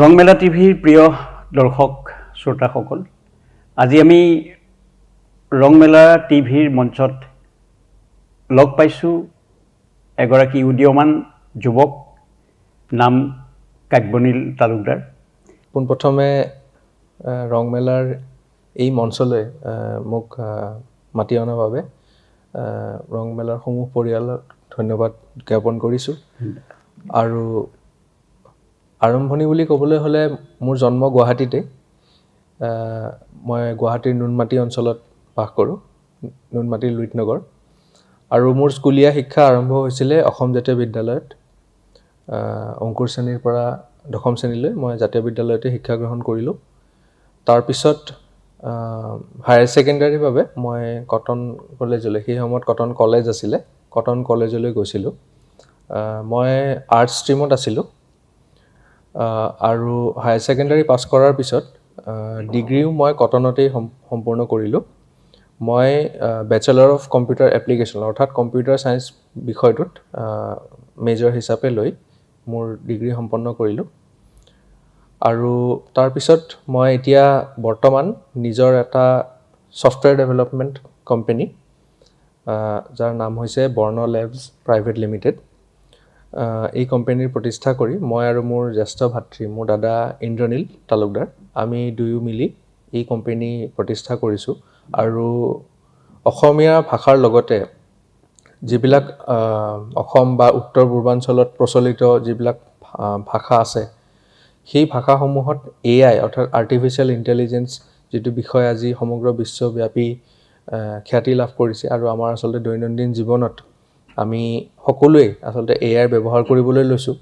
ৰংমেলা টিভিৰ প্ৰিয় দৰ্শক শ্ৰোতাসকল, আজি আমি ৰংমেলা টিভিৰ মঞ্চত লগ পাইছোঁ এগৰাকী উদীয়মান যুৱক, নাম কাব্যনীল তালুকদাৰ। পোনপ্ৰথমে ৰংমেলাৰ এই মঞ্চলৈ মোক মাতি অনাৰ বাবে ৰংমেলাৰ সমূহ পৰিয়ালক ধন্যবাদ জ্ঞাপন কৰিছোঁ। আৰু আৰম্ভণি বুলি ক'বলৈ হ'লে মোৰ জন্ম গুৱাহাটীতে। মই গুৱাহাটীৰ নুনমাটি অঞ্চলত বাস কৰোঁ, নুনমাটিৰ লুইতনগৰ। আৰু মোৰ স্কুলীয়া শিক্ষা আৰম্ভ হৈছিলে অসম জাতীয় বিদ্যালয়ত। অংকুৰ শ্ৰেণীৰ পৰা দশম শ্ৰেণীলৈ মই জাতীয় বিদ্যালয়তে শিক্ষা গ্ৰহণ কৰিলোঁ। তাৰপিছত হায়াৰ ছেকেণ্ডাৰীৰ বাবে মই কটন কলেজলৈ, সেই সময়ত কটন কলেজ আছিলে, কটন কলেজলৈ গৈছিলোঁ। মই আৰ্টছ ষ্ট্ৰীমত আছিলোঁ। আৰু হায়াৰ ছেকেণ্ডাৰী পাছ কৰাৰ পিছত ডিগ্ৰীও মই কটনতেই সম্পূৰ্ণ কৰিলোঁ। মই বেচেলৰ অফ কম্পিউটাৰ এপ্লিকেশ্যন অৰ্থাৎ কম্পিউটাৰ ছায়েন্স বিষয়টোত মেজৰ হিচাপে লৈ মোৰ ডিগ্ৰী সম্পন্ন কৰিলোঁ। আৰু তাৰপিছত মই এতিয়া বৰ্তমান নিজৰ এটা ছফ্টৱেৰ ডেভেলপমেণ্ট কোম্পানী, যাৰ নাম হৈছে বৰ্ণ লেবছ প্ৰাইভেট লিমিটেড, এই কোম্পানীৰ প্ৰতিষ্ঠা কৰি মই আৰু মোৰ জ্যেষ্ঠ ভাতৃ, মোৰ দাদা ইন্দ্ৰনীল তালুকদাৰ, আমি দুয়ো মিলি এই কোম্পানী প্ৰতিষ্ঠা কৰিছোঁ। আৰু অসমীয়া ভাষাৰ লগতে যিবিলাক অসম বা উত্তৰ পূৰ্বাঞ্চলত প্ৰচলিত যিবিলাক ভাষা আছে, সেই ভাষাসমূহত AI অৰ্থাৎ আৰ্টিফিচিয়েল ইণ্টেলিজেঞ্চ যিটো বিষয় আজি সমগ্ৰ বিশ্বব্যাপী খ্যাতি লাভ কৰিছে, আৰু আমাৰ আচলতে দৈনন্দিন জীৱনত আমি সকলোৱে আচলতে AI ব্যৱহাৰ কৰিবলৈ লৈছোঁ।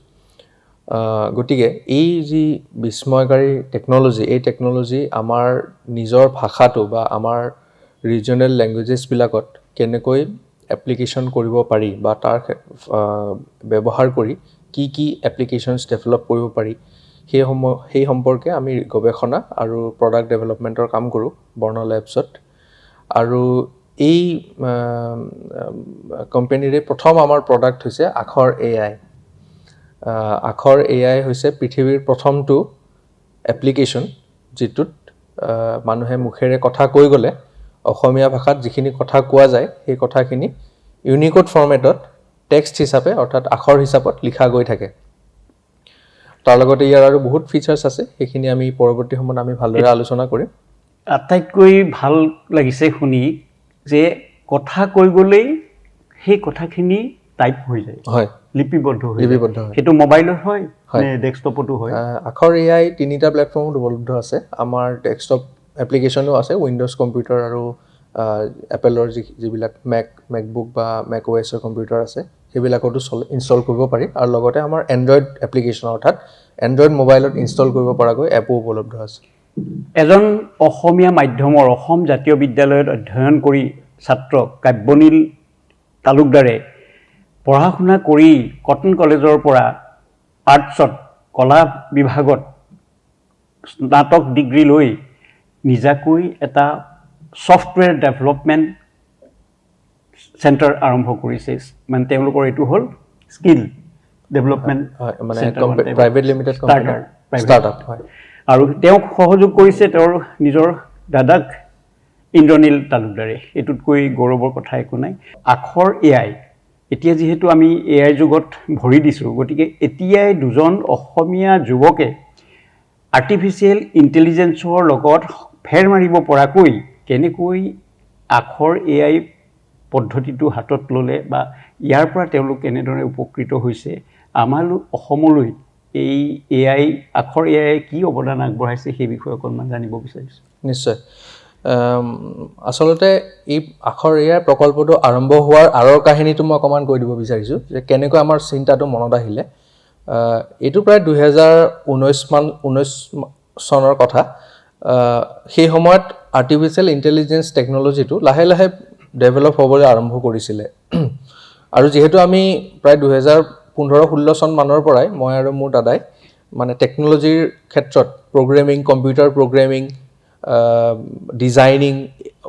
গতিকে এই যি বিস্ময়কাৰী টেকন'লজি, এই টেকন'লজি আমাৰ নিজৰ ভাষাটো বা আমাৰ ৰিজনেল লেংগুৱেজেছবিলাকত কেনেকৈ এপ্লিকেশ্যন কৰিব পাৰি বা তাৰ ব্যৱহাৰ কৰি কি এপ্লিকেশ্যনছ ডেভেলপ কৰিব পাৰি, সেই সম্পৰ্কে আমি গৱেষণা আৰু প্ৰডাক্ট ডেভেলপমেণ্টৰ কাম কৰোঁ বৰ্ণ লেবছত। আৰু এই কোম্পানীৰে প্ৰথম আমাৰ প্ৰডাক্ট হৈছে আখৰ AI। আখৰ AI হৈছে পৃথিৱীৰ প্ৰথমটো এপ্লিকেশ্যন যিটোত মানুহে মুখেৰে কথা কৈ গ'লে অসমীয়া ভাষাত যিখিনি কথা কোৱা যায়, সেই কথাখিনি ইউনিকোড ফৰ্মেটত টেক্সট হিচাপে অৰ্থাৎ আখৰ হিচাপত লিখা গৈ থাকে। তাৰ লগতে ইয়াৰ আৰু বহুত ফিচাৰ্ছ আছে, সেইখিনি আমি পৰৱৰ্তী সময়ত আমি ভালদৰে আলোচনা কৰিম। আটাইতকৈ ভাল লাগিছে শুনি যে কথা কৈ গ'লেই সেই কথাখিনি টাইপ হৈ যায়, হয়, লিপিবদ্ধ হয়। সেইটো মোবাইলত হয় নে ডেস্কটপতো হয়? আখৰ AI 3টা প্লেটফৰ্মত উপলব্ধ আছে। আমাৰ ডেস্কটপ এপ্লিকেশ্যনো আছে, উইণ্ড'জ কম্পিউটাৰ আৰু এপেলৰ যিবিলাক মেকবুক বা মেক OSৰ কম্পিউটাৰ আছে, সেইবিলাকতো ইনষ্টল কৰিব পাৰি। আৰু লগতে আমাৰ এণ্ড্ৰইড এপ্লিকেশ্যন অৰ্থাৎ এণ্ড্ৰইড মোবাইলত ইনষ্টল কৰিব পৰাকৈ এপো উপলব্ধ আছে। এজন অসমীয়া মাধ্যমৰ অসম জাতীয় বিদ্যালয়ত অধ্যয়ন কৰি ছাত্ৰ কাব্যনীল তালুকদাৰে পঢ়া শুনা কৰি কটন কলেজৰ পৰা আৰ্টছত কলা বিভাগত স্নাতক ডিগ্ৰী লৈ নিজাকৈ এটা ছফ্টৱেৰ ডেভেলপমেণ্ট চেণ্টাৰ আৰম্ভ কৰিছে। মানে তেওঁলোকৰ এইটো হ'ল skill development private limited startup হয়। আৰু তেওঁক সহযোগ কৰিছে তেওঁৰ নিজৰ দাদাক ইন্দ্ৰনীল তালুকদাৰে। এইটোতকৈ গৌৰৱৰ কথা একো নাই। আখৰ AI, এতিয়া যিহেতু আমি AI যুগত ভৰি দিছোঁ, গতিকে এতিয়াই দুজন অসমীয়া যুৱকে আৰ্টিফিচিয়েল ইণ্টেলিজেঞ্চৰ লগত ফেৰ মাৰিব পৰাকৈ কেনেকৈ আখৰ AI পদ্ধতিটো হাতত ল'লে বা ইয়াৰ পৰা তেওঁলোক কেনেদৰে উপকৃত হৈছে, আমালৈ অসমলৈ এই AI আখৰ AI কি অৱদান আগবঢ়াইছে সেই বিষয়ে অকণমান জানিব বিচাৰিছোঁ। নিশ্চয়। আচলতে এই আখৰ AI প্ৰকল্পটো আৰম্ভ হোৱাৰ আঁৰৰ কাহিনীটো মই অকণমান কৈ দিব বিচাৰিছোঁ যে কেনেকৈ আমাৰ চিন্তাটো মনত আহিলে। এইটো প্ৰায় 2019 চনৰ কথা। সেই সময়ত আৰ্টিফিচিয়েল ইণ্টেলিজেঞ্চ টেকন'লজিটো লাহে লাহে ডেভেলপ হ'বলৈ আৰম্ভ কৰিছিলে। আৰু যিহেতু আমি প্ৰায় 2015-16 চন মানৰ পৰাই মই আৰু মোৰ দাদাই মানে টেকন'লজিৰ ক্ষেত্ৰত programming, computer programming, designing,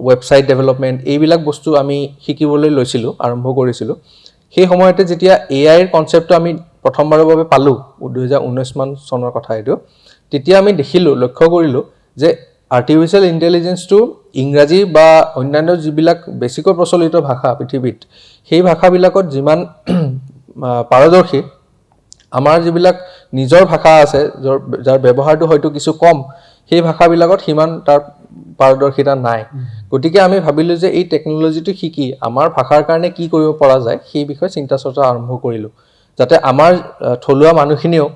website development, এইবিলাক বস্তু আমি শিকিবলৈ লৈছিলোঁ, আৰম্ভ কৰিছিলোঁ। সেই সময়তে যেতিয়া AIৰ কনচেপ্টটো আমি প্ৰথমবাৰৰ বাবে পালোঁ, 2019 চনৰ কথা এইটো, তেতিয়া আমি লক্ষ্য কৰিলোঁ যে আৰ্টিফিচিয়েল ইণ্টেলিজেন্সটো ইংৰাজী বা অন্যান্য যিবিলাক বেছিকৈ প্ৰচলিত ভাষা পৃথিৱীত সেই ভাষাবিলাকত যিমান পাৰদৰ্শী আমাৰ যিবিলাক নিজৰ ভাষা আছে যাৰ ব্যৱহাৰটো হয়তো কিছু কম সেই ভাষাবিলাকত সিমান তাৰ পাৰদৰ্শিতা নাই গতিকে আমি ভাবিলোঁ যে এই টেকন'লজিটো শিকি আমাৰ ভাষাৰ কাৰণে কি কৰিব পৰা যায় সেই বিষয়ে চিন্তা চৰ্চা আৰম্ভ কৰিলোঁ যাতে আমাৰ থলুৱা মানুহখিনিও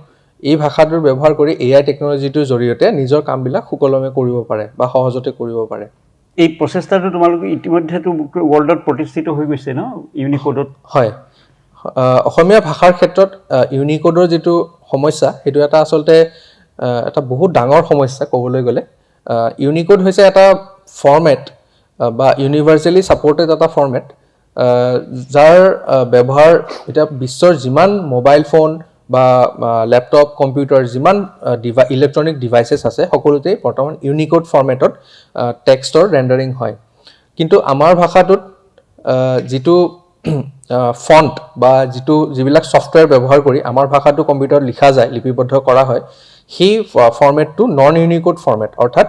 এই ভাষাটোৰ ব্যৱহাৰ কৰি AI টেকন'লজিটোৰ জৰিয়তে নিজৰ কামবিলাক সুকলমে কৰিব পাৰে বা সহজতে কৰিব পাৰে এই প্ৰচেষ্টাটো তোমালোকে ইতিমধ্যেতো ৱৰ্ল্ডত প্ৰতিষ্ঠিত হৈ গৈছে ন ইউনিকোডত হয় অসমীয়া ভাষাৰ ক্ষেত্ৰত ইউনিকোডৰ যিটো সমস্যা সেইটো এটা আচলতে এটা বহুত ডাঙৰ সমস্যা ক'বলৈ গ'লে ইউনিকোড হৈছে এটা ফৰ্মেট বা ইউনিভাৰ্চেলি ছাপৰ্টেড এটা ফৰ্মেট যাৰ ব্যৱহাৰ এতিয়া বিশ্বৰ যিমান মোবাইল ফোন বা লেপটপ কম্পিউটাৰ যিমান ইলেক্ট্ৰনিক ডিভাইচেছ আছে সকলোতেই বৰ্তমান ইউনিকোড ফৰ্মেটত টেক্সটৰ ৰেণ্ডাৰিং হয় কিন্তু আমাৰ ভাষাটোত যিটো ফণ্ট বা যিবিলাক ছফ্টৱেৰ ব্যৱহাৰ কৰি আমাৰ ভাষাটো কম্পিউটাৰত লিখা যায় লিপিবদ্ধ কৰা হয় সেই ফৰ্মেটটো নন ইউনিকোড ফৰ্মেট অৰ্থাৎ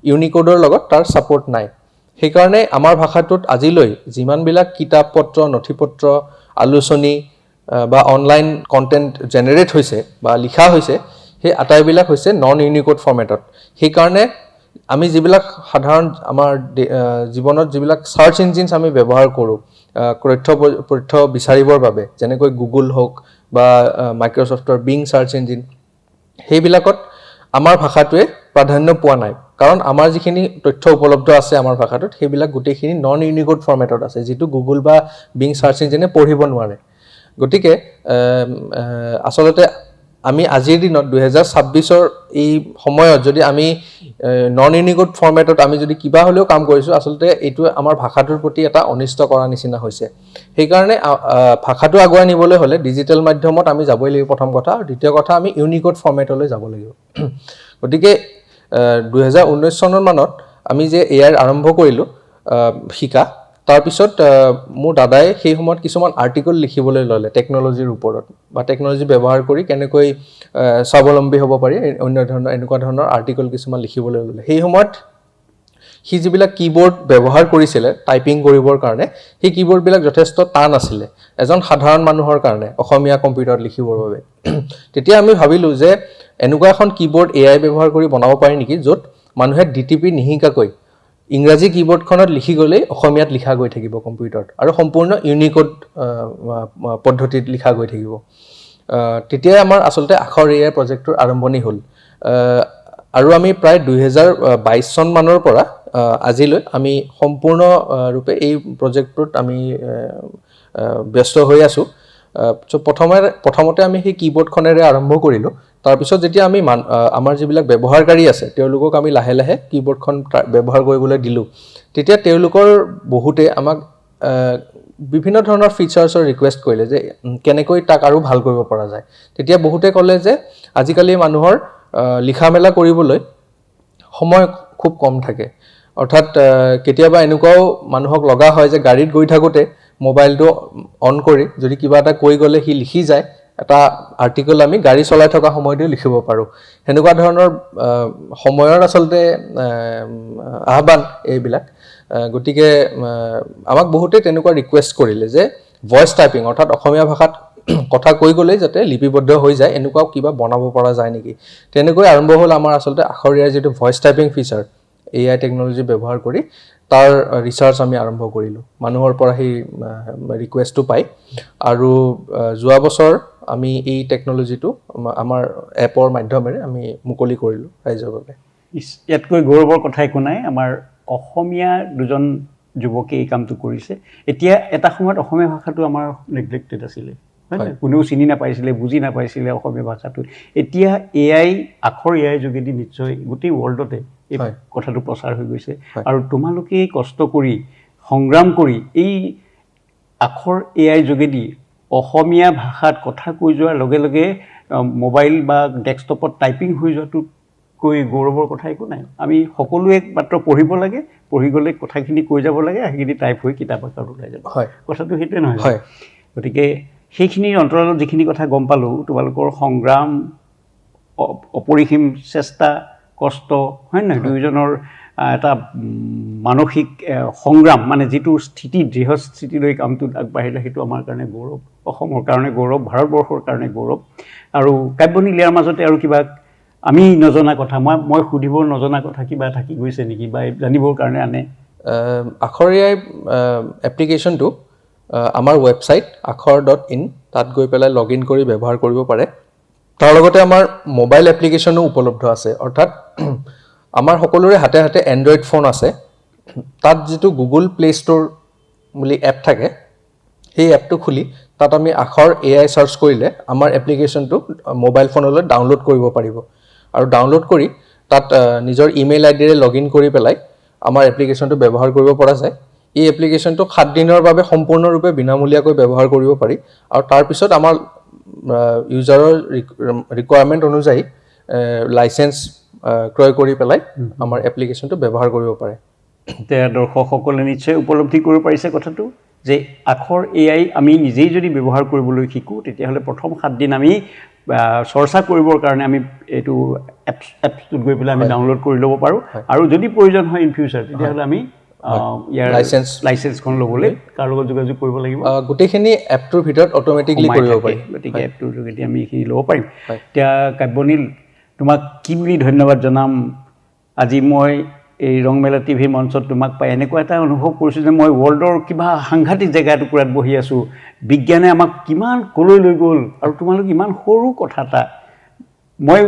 ইউনিকোডৰ লগত তাৰ ছাপৰ্ট নাই সেইকাৰণে আমাৰ ভাষাটোত আজিলৈ যিমানবিলাক কিতাপ পত্ৰ নথি পত্ৰ আলোচনী বা অনলাইন কণ্টেণ্ট জেনেৰেট হৈছে বা লিখা হৈছে সেই আটাইবিলাক হৈছে নন ইউনিকোড ফৰ্মেটত সেইকাৰণে আমি যিবিলাক সাধাৰণ আমাৰ জীৱনত যিবিলাক সাৰ্চ ইঞ্জিনছ আমি ব্যৱহাৰ কৰোঁ তথ্য বিচাৰিবৰ বাবে যেনেকৈ গুগল হওক বা মাইক্ৰ'ছফ্টৰ বিং সাৰ্চ ইঞ্জিন সেইবিলাকত আমাৰ ভাষাটোৱে প্ৰাধান্য পোৱা নাই কাৰণ আমাৰ যিখিনি তথ্য উপলব্ধ আছে আমাৰ ভাষাটোত সেইবিলাক গোটেইখিনি নন ইউনিকোড ফৰ্মেটত আছে যিটো গুগল বা বিং সাৰ্চ ইঞ্জিনে পঢ়িব নোৱাৰে গতিকে আচলতে আমি আজিৰ দিনত 2026ৰ এই সময়ত যদি আমি নন ইউনিকোড ফৰ্মেটত আমি যদি কিবা হ'লেও কাম কৰিছোঁ আচলতে এইটো আমাৰ ভাষাটোৰ প্ৰতি এটা অনিষ্ট কৰা নিচিনা হৈছে সেইকাৰণে ভাষাটো আগুৱাই নিবলৈ হ'লে ডিজিটেল মাধ্যমত আমি যাবই লাগিব প্ৰথম কথা আৰু দ্বিতীয় কথা আমি ইউনিকোড ফৰ্মেটলৈ যাব লাগিব গতিকে 2019 চনৰ মানত আমি যে AI আৰম্ভ কৰিলোঁ শিকা তাৰপিছত মোৰ দাদাই সেই সময়ত কিছুমান আৰ্টিকল লিখিবলৈ ল'লে টেকন'লজিৰ ওপৰত বা টেকন'লজি ব্যৱহাৰ কৰি কেনেকৈ স্বাৱলম্বী হ'ব পাৰি এনেকুৱা ধৰণৰ আৰ্টিকল কিছুমান লিখিবলৈ ল'লে সেই সময়ত সি যিবিলাক কীবৰ্ড ব্যৱহাৰ কৰিছিলে টাইপিং কৰিবৰ কাৰণে সেই কীবৰ্ডবিলাক যথেষ্ট টান আছিলে এজন সাধাৰণ মানুহৰ কাৰণে অসমীয়া কম্পিউটাৰত লিখিবৰ বাবে তেতিয়া আমি ভাবিলোঁ যে এনেকুৱা এখন কীবৰ্ড AI ব্যৱহাৰ কৰি বনাব পাৰি নেকি য'ত মানুহে DTP নিশিকাকৈ ইংৰাজী কীবৰ্ডখনত লিখি গ'লেই অসমীয়াত লিখা গৈ থাকিব কম্পিউটাৰত আৰু সম্পূৰ্ণ ইউনিকোড পদ্ধতিত লিখা গৈ থাকিব তেতিয়াই আমাৰ আচলতে আখৰ AI প্ৰজেক্টটোৰ আৰম্ভণি হ'ল আৰু আমি প্ৰায় 2022 চন মানৰ পৰা আজিলৈ আমি সম্পূৰ্ণ ৰূপে এই প্ৰজেক্টটোত আমি ব্যস্ত হৈ আছোঁ প্ৰথমতে আমি সেই কীবৰ্ডখনেৰে আৰম্ভ কৰিলোঁ তাৰপিছত যেতিয়া আমি আমাৰ যিবিলাক ব্যৱহাৰকাৰী আছে তেওঁলোকক আমি লাহে লাহে কীবৰ্ডখন ব্যৱহাৰ কৰিবলৈ দিলোঁ তেতিয়া তেওঁলোকৰ বহুতে আমাক বিভিন্ন ধৰণৰ ফিচাৰ্ছৰ ৰিকুৱেষ্ট কৰিলে যে কেনেকৈ তাক আৰু ভাল কৰিব পৰা যায় তেতিয়া বহুতে ক'লে যে আজিকালি মানুহৰ লিখা মেলা কৰিবলৈ সময় খুব কম থাকে অৰ্থাৎ কেতিয়াবা এনেকুৱাও মানুহক লগা হয় যে গাড়ীত গৈ থাকোঁতে মোবাইলটো অন কৰি যদি কিবা এটা কৈ গ'লে সি লিখি যায় এটা আৰ্টিকল আমি গাড়ী চলাই থকা সময়তেও লিখিব পাৰোঁ সেনেকুৱা ধৰণৰ সময়ৰ আচলতে আহ্বান এইবিলাক গতিকে আমাক বহুতে তেনেকুৱা ৰিকুৱেষ্ট কৰিলে যে ভইচ টাইপিং অৰ্থাৎ অসমীয়া ভাষাত কথা কৈ গ'লেই যাতে লিপিবদ্ধ হৈ যায় এনেকুৱাও কিবা বনাব পৰা যায় নেকি তেনেকৈ আৰম্ভ হ'ল আমাৰ আচলতে আখৰ AI যিটো voice typing feature AI technology ব্যৱহাৰ কৰি তাৰ ৰিচাৰ্চ আমি আৰম্ভ কৰিলোঁ মানুহৰ পৰা সেই ৰিকুৱেষ্টটো পাই আৰু যোৱা বছৰ আমি এই টেকন'লজিটো আমাৰ এপৰ মাধ্যমেৰে আমি মুকলি কৰিলোঁ ৰাইজৰ বাবে ইয়াতকৈ গৌৰৱৰ কথা একো নাই আমাৰ অসমীয়া দুজন যুৱকে এই কামটো কৰিছে এতিয়া এটা সময়ত অসমীয়া ভাষাটো আমাৰ নেগলেক্টেড আছিলে কোনেও চিনি নাপাইছিলে বুজি নাপাইছিলে অসমীয়া ভাষাটো এতিয়া আখৰ AI যোগেদি নিশ্চয় গোটেই ৱৰ্ল্ডতে এই কথাটো প্ৰচাৰ হৈ গৈছে আৰু তোমালোকে কষ্ট কৰি সংগ্ৰাম কৰি এই আখৰ AI যোগেদি অসমীয়া ভাষাত কথা কৈ যোৱাৰ লগে লগে মোবাইল বা ডেস্কটপত টাইপিং হৈ যোৱাটোতকৈ গৌৰৱৰ কথা একো নাই আমি সকলোৱে মাত্ৰ পঢ়িব লাগে পঢ়ি গ'লে কথাখিনি কৈ যাব লাগে সেইখিনি টাইপ হৈ কিতাপ আকাৰত ওলাই যাব কথাটো সেইটোৱে নহয় গতিকে সেইখিনিৰ অন্তৰালত যিখিনি কথা গম পালোঁ তোমালোকৰ সংগ্ৰাম অপৰিসীম চেষ্টা কষ্ট হয় নহয় দুয়োজনৰ এটা মানসিক সংগ্ৰাম মানে যিটো স্থিতি দৃঢ় স্থিতিলৈ কামটোত আগবাঢ়িলে সেইটো আমাৰ কাৰণে গৌৰৱ অসমৰ কাৰণে গৌৰৱ ভাৰতবৰ্ষৰ কাৰণে গৌৰৱ আৰু কাব্যনীল ইয়াৰ মাজতে আৰু কিবা আমি নজনা কথা মই সুধিব নজনা কথা কিবা থাকি গৈছে নেকি বা জানিবৰ কাৰণে আনে আখৰ এআই এপ্লিকেশ্যনটো আমাৰ ৱেবছাইট akhor.in তাত গৈ পেলাই লগ ইন কৰি ব্যৱহাৰ কৰিব পাৰে তাৰ লগতে আমাৰ মোবাইল এপ্লিকেশ্যনো উপলব্ধ আছে অৰ্থাৎ আমাৰ সকলোৰে হাতে হাতে এণ্ড্ৰইড ফোন আছে তাত যিটো গুগল প্লে ষ্ট'ৰ বুলি এপ থাকে সেই এপটো খুলি তাত আমি আখৰ এআই চাৰ্চ কৰিলে আমাৰ এপ্লিকেশ্যনটো মোবাইল ফোনলৈ ডাউনলোড কৰিব পাৰিব আৰু ডাউনলোড কৰি তাত নিজৰ ইমেইল আইডিৰে লগ ইন কৰি পেলাই আমাৰ এপ্লিকেশ্যনটো ব্যৱহাৰ কৰিব পৰা যায় এই এপ্লিকেশ্যনটো 7 দিনৰ বাবে সম্পূৰ্ণৰূপে বিনামূলীয়াকৈ ব্যৱহাৰ কৰিব পাৰি আৰু তাৰ পিছত আমাৰ ইউজাৰৰ ৰিকুৱাৰমেণ্ট অনুযায়ী লাইসেন্স ক্ৰয় কৰি পেলাই আমাৰ এপ্লিকেশ্যনটো ব্যৱহাৰ কৰিব পাৰে এতিয়া দৰ্শকসকলে নিশ্চয় উপলব্ধি কৰিব পাৰিছে কথাটো যে আখৰ এআই আমি নিজেই যদি ব্যৱহাৰ কৰিবলৈ শিকো তেতিয়াহ'লে প্ৰথম 7 দিন আমি চৰ্চা কৰিবৰ কাৰণে আমি এইটো এপছটোত গৈ পেলাই আমি ডাউনলোড কৰি ল'ব পাৰোঁ আৰু যদি প্ৰয়োজন হয় ইন ফিউচাৰ তেতিয়াহ'লে আমি ইয়াৰ লাইসেন্সখন ল'বলৈ কাৰ লগত যোগাযোগ কৰিব লাগিব গোটেইখিনি এপটোৰ ভিতৰত অট'মেটিকলি কৰিব পাৰি গতিকে এপটোৰ যোগেদি আমি এইখিনি ল'ব পাৰিম এতিয়া কাব্যনীল তোমাক কি বুলি ধন্যবাদ জনাম আজি মই এই ৰংমেলা টিভি মঞ্চত তোমাক পাই এনেকুৱা এটা অনুভৱ কৰিছোঁ যে মই ৱৰ্ল্ডৰ কিবা সাংঘাতিক জেগা টুকুৰাত বহি আছোঁ বিজ্ঞানে আমাক কিমান কলৈ লৈ গ'ল আৰু তোমালোক ইমান সৰু কথা এটা মই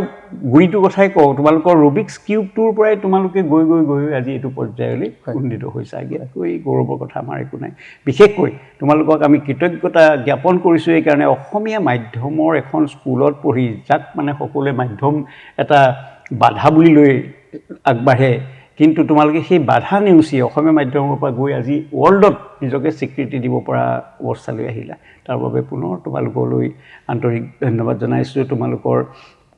গুৰিটো কথাই কওঁ তোমালোকৰ ৰুবিক্স কিউবটোৰ পৰাই তোমালোকে গৈ গৈ গৈ আজি এইটো পৰ্যায়লৈ উন্নীত হৈছে ইয়াতকৈ গৌৰৱৰ কথা আমাৰ একো নাই বিশেষকৈ তোমালোকক আমি কৃতজ্ঞতা জ্ঞাপন কৰিছোঁ এই কাৰণে অসমীয়া মাধ্যমৰ এখন স্কুলত পঢ়ি যাক মানে সকলোৱে মাধ্যম এটা বাধা বুলি লৈ আগবাঢ়ে কিন্তু তোমালোকে সেই বাধা নেওচি অসমীয়া মাধ্যমৰ পৰা গৈ আজি ৱৰ্ল্ডত নিজকে স্বীকৃতি দিব পৰা অৱস্থালৈ আহিলা তাৰ বাবে পুনৰ তোমালোকলৈ আন্তৰিক ধন্যবাদ জনাইছোঁ তোমালোকৰ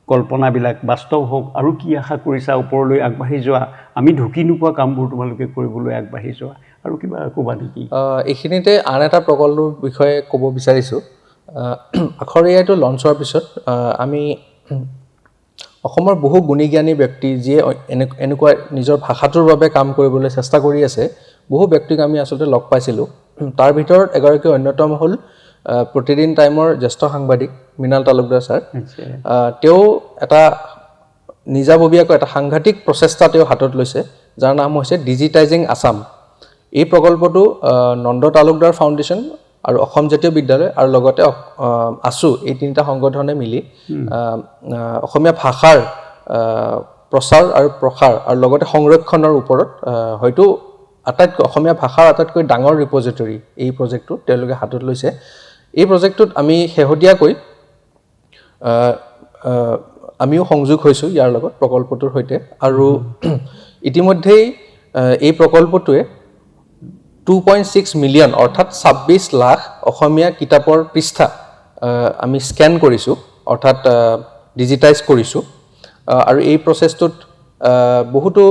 কল্পনাবিলাক বাস্তৱ হওক আৰু কি আশা কৰিছা ওপৰলৈ আগবাঢ়ি যোৱা আমি ঢুকি নোপোৱা কামবোৰ তোমালোকে কৰিবলৈ আগবাঢ়ি যোৱা আৰু কিবা ক'বা নেকি এইখিনিতে আন এটা প্ৰকল্পৰ বিষয়ে ক'ব বিচাৰিছোঁ আখৰ এআইটো লঞ্চ হোৱাৰ পিছত আমি অসমৰ বহু গুণী জ্ঞানী ব্যক্তি যিয়ে এনেকুৱা নিজৰ ভাষাটোৰ বাবে কাম কৰিবলৈ চেষ্টা কৰি আছে বহু ব্যক্তিক আমি আচলতে লগ পাইছিলোঁ তাৰ ভিতৰত এগৰাকী অন্যতম হ'ল প্ৰতিদিন টাইমৰ জ্যেষ্ঠ সাংবাদিক মৃণাল তালুকদাৰ ছাৰ তেওঁ এটা নিজাববীয়াকৈ এটা সাংঘাতিক প্ৰচেষ্টা তেওঁ হাতত লৈছে যাৰ নাম হৈছে ডিজিটাইজিং আছাম এই প্ৰকল্পটো নন্দ তালুকদাৰ ফাউণ্ডেশ্যন আৰু অসম জাতীয় বিদ্যালয় আৰু লগতে আছু এই তিনিটা সংগঠনে মিলি অসমীয়া ভাষাৰ প্ৰচাৰ আৰু প্ৰসাৰ আৰু লগতে সংৰক্ষণৰ ওপৰত হয়তো আটাইতকৈ অসমীয়া ভাষাৰ আটাইতকৈ ডাঙৰ ৰিপজিটৰী এই প্ৰজেক্টটো তেওঁলোকে হাতত লৈছে এই প্ৰজেক্টটোত আমি শেহতীয়াকৈ আমিও সংযোগ হৈছোঁ ইয়াৰ লগত প্ৰকল্পটোৰ সৈতে আৰু ইতিমধ্যেই এই প্ৰকল্পটোৱে 2.6 মিলিয়ন অৰ্থাৎ 26 লাখ অসমীয়া কিতাপৰ পৃষ্ঠা আমি স্কেন কৰিছোঁ অৰ্থাৎ ডিজিটাইজ কৰিছোঁ আৰু এই প্ৰচেছটোত বহুতো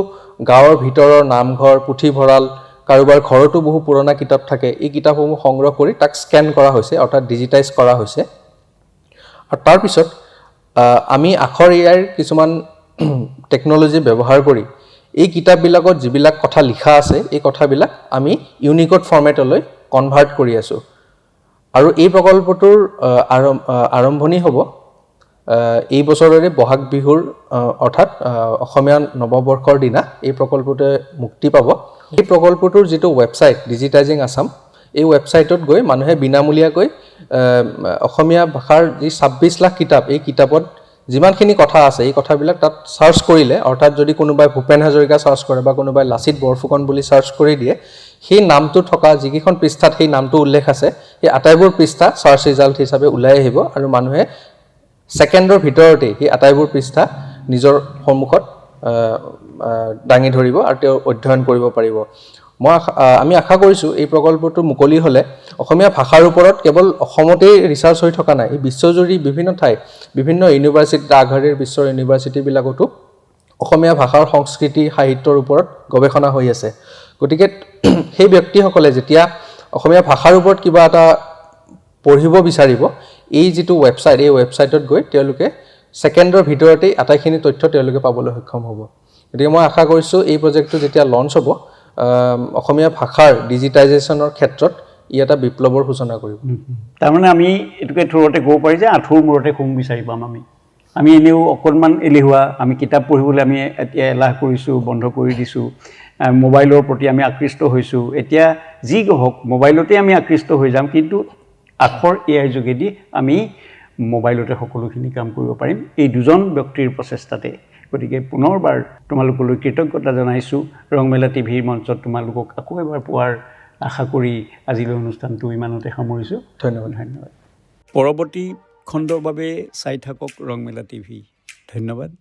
গাঁৱৰ ভিতৰৰ নামঘৰ পুথিভঁৰাল কাৰোবাৰ ঘৰতো বহু পুৰণা কিতাপ থাকে এই কিতাপসমূহ সংগ্ৰহ কৰি তাক স্কেন কৰা হৈছে অৰ্থাৎ ডিজিটাইজ কৰা হৈছে আৰু তাৰপিছত আমি আখৰ এআইৰ কিছুমান টেকন'লজি ব্যৱহাৰ কৰি এই কিতাপবিলাকত যিবিলাক কথা লিখা আছে এই কথাবিলাক আমি ইউনিকোড ফৰ্মেটলৈ কনভাৰ্ট কৰি আছোঁ আৰু এই প্ৰকল্পটোৰ আৰম্ভণি হ'ব এই বছৰৰে বহাগ বিহুৰ অৰ্থাৎ অসমীয়া নৱবৰ্ষৰ দিনা এই প্ৰকল্পটোৱে মুক্তি পাব এই প্ৰকল্পটোৰ যিটো ৱেবছাইট ডিজিটাইজিং আছাম এই ৱেবছাইটত গৈ মানুহে বিনামূলীয়াকৈ অসমীয়া ভাষাৰ যি 26 লাখ কিতাপ এই কিতাপত যিমানখিনি কথা আছে এই কথাবিলাক তাত সাৰ্চ কৰিলে অৰ্থাৎ যদি কোনোবাই ভূপেন হাজৰিকা সাৰ্চ কৰে বা কোনোবাই লাচিত বৰফুকন বুলি সাৰ্চ কৰি দিয়ে সেই নামটো থকা যিকেইখন পৃষ্ঠাত সেই নামটো উল্লেখ আছে সেই আটাইবোৰ পৃষ্ঠা সাৰ্চ ৰিজাল্ট হিচাপে ওলাই আহিব আৰু মানুহে ছেকেণ্ডৰ ভিতৰতে সেই আটাইবোৰ পৃষ্ঠা নিজৰ সন্মুখত দাঙি ধৰিব আৰু তেওঁ অধ্যয়ন কৰিব পাৰিব আমি আশা কৰিছোঁ এই প্ৰকল্পটো মুকলি হ'লে অসমীয়া ভাষাৰ ওপৰত কেৱল অসমতেই ৰিচাৰ্চ হৈ থকা নাই এই বিশ্বজুৰি বিভিন্ন ঠাই বিভিন্ন ইউনিভাৰ্চিটি আগশাৰীৰ বিশ্বৰ ইউনিভাৰ্চিটিবিলাকতো অসমীয়া ভাষাৰ সংস্কৃতি সাহিত্যৰ ওপৰত গৱেষণা হৈ আছে গতিকে সেই ব্যক্তিসকলে যেতিয়া অসমীয়া ভাষাৰ ওপৰত কিবা এটা পঢ়িব বিচাৰিব এই যিটো ৱেবছাইট এই ৱেবছাইটত গৈ তেওঁলোকে ছেকেণ্ডৰ ভিতৰতেই আটাইখিনি তথ্য তেওঁলোকে পাবলৈ সক্ষম হ'ব। গতিকে মই আশা কৰিছোঁ এই প্ৰজেক্টটো যেতিয়া লঞ্চ হ'ব, অসমীয়া ভাষাৰ ডিজিটাইজেশ্যনৰ ক্ষেত্ৰত ই এটা বিপ্লৱৰ সূচনা কৰিব। তাৰমানে আমি এইটোকে থোৰতে ক'ব পাৰি যে আঁঠুৰ মূৰতে সোম বিচাৰি পাম আমি এনেও অকণমান এলেহুৱা, আমি কিতাপ পঢ়িবলৈ আমি এতিয়া এলাহ কৰিছোঁ, বন্ধ কৰি দিছোঁ, মোবাইলৰ প্ৰতি আমি আকৃষ্ট হৈছোঁ। এতিয়া যি হওক মোবাইলতে আমি আকৃষ্ট হৈ যাম, কিন্তু আখৰ এআইৰ যোগেদি আমি মোবাইলতে সকলোখিনি কাম কৰিব পাৰিম এই দুজন ব্যক্তিৰ প্ৰচেষ্টাতে। গতিকে পুনৰবাৰ তোমালোকলৈ কৃতজ্ঞতা জনাইছোঁ। ৰংমেলা টিভিৰ মঞ্চত তোমালোকক আকৌ এবাৰ পোৱাৰ আশা কৰি আজিলৈ অনুষ্ঠানটো ইমানতে সামৰিছোঁ। ধন্যবাদ। পৰৱৰ্তী খণ্ডৰ বাবে চাই থাকক ৰংমেলা টিভি। ধন্যবাদ।